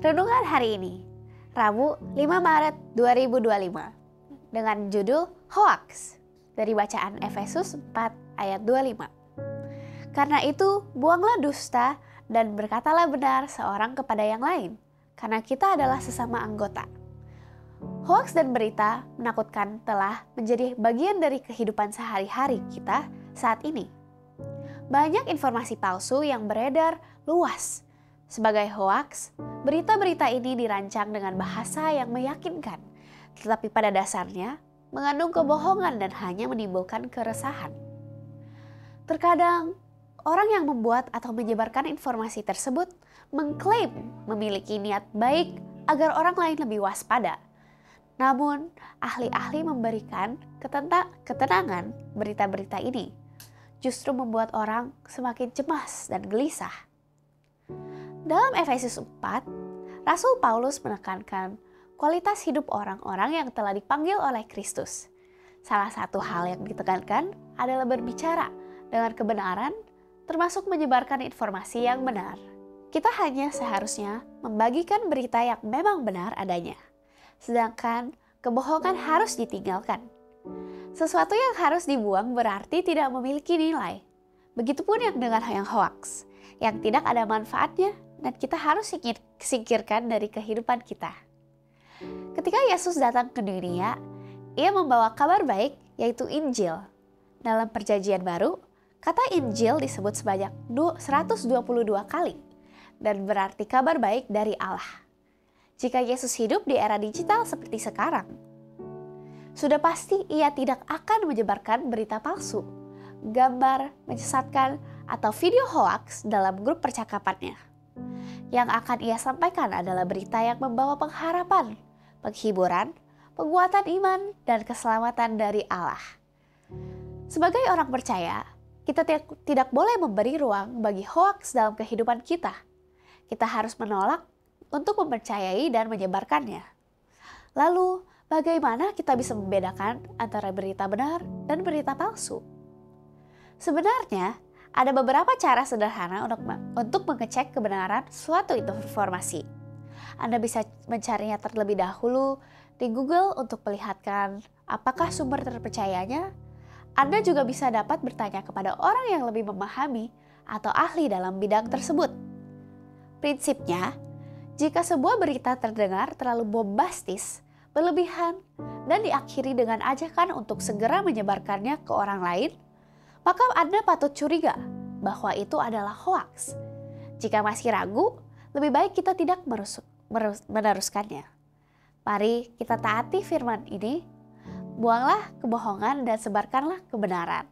Renungan hari ini, Rabu 5 Maret 2025, dengan judul Hoaks, dari bacaan Efesus 4 ayat 25. Karena itu, buanglah dusta dan berkatalah benar seorang kepada yang lain, karena kita adalah sesama anggota. Hoaks dan berita menakutkan telah menjadi bagian dari kehidupan sehari-hari kita saat ini. Banyak informasi palsu yang beredar luas. Sebagai hoaks, berita-berita ini dirancang dengan bahasa yang meyakinkan, tetapi pada dasarnya mengandung kebohongan dan hanya menimbulkan keresahan. Terkadang, orang yang membuat atau menyebarkan informasi tersebut mengklaim memiliki niat baik agar orang lain lebih waspada. Namun, ahli-ahli memberikan ketenangan berita-berita ini justru membuat orang semakin cemas dan gelisah. Dalam Efesus 4, Rasul Paulus menekankan kualitas hidup orang-orang yang telah dipanggil oleh Kristus. Salah satu hal yang ditekankan adalah berbicara dengan kebenaran, termasuk menyebarkan informasi yang benar. Kita hanya seharusnya membagikan berita yang memang benar adanya, sedangkan kebohongan harus ditinggalkan. Sesuatu yang harus dibuang berarti tidak memiliki nilai. Begitupun yang dengan yang hoaks, yang tidak ada manfaatnya dan kita harus singkirkan dari kehidupan kita. Ketika Yesus datang ke dunia, ia membawa kabar baik, yaitu Injil. Dalam Perjanjian Baru, kata Injil disebut sebanyak 122 kali dan berarti kabar baik dari Allah. Jika Yesus hidup di era digital seperti sekarang, sudah pasti ia tidak akan menyebarkan berita palsu, gambar menyesatkan, atau video hoaks dalam grup percakapannya. Yang akan ia sampaikan adalah berita yang membawa pengharapan, penghiburan, penguatan iman, dan keselamatan dari Allah. Sebagai orang percaya, kita tidak boleh memberi ruang bagi hoaks dalam kehidupan kita. Kita harus menolak untuk mempercayai dan menyebarkannya. Lalu, bagaimana kita bisa membedakan antara berita benar dan berita palsu? Sebenarnya, ada beberapa cara sederhana untuk mengecek kebenaran suatu informasi. Anda bisa mencarinya terlebih dahulu di Google untuk melihatkan apakah sumber terpercayanya. Anda juga bisa dapat bertanya kepada orang yang lebih memahami atau ahli dalam bidang tersebut. Prinsipnya, jika sebuah berita terdengar terlalu bombastis, berlebihan, dan diakhiri dengan ajakan untuk segera menyebarkannya ke orang lain, maka Anda patut curiga bahwa itu adalah hoaks. Jika masih ragu, lebih baik kita tidak meneruskannya. Mari kita taati firman ini, buanglah kebohongan dan sebarkanlah kebenaran.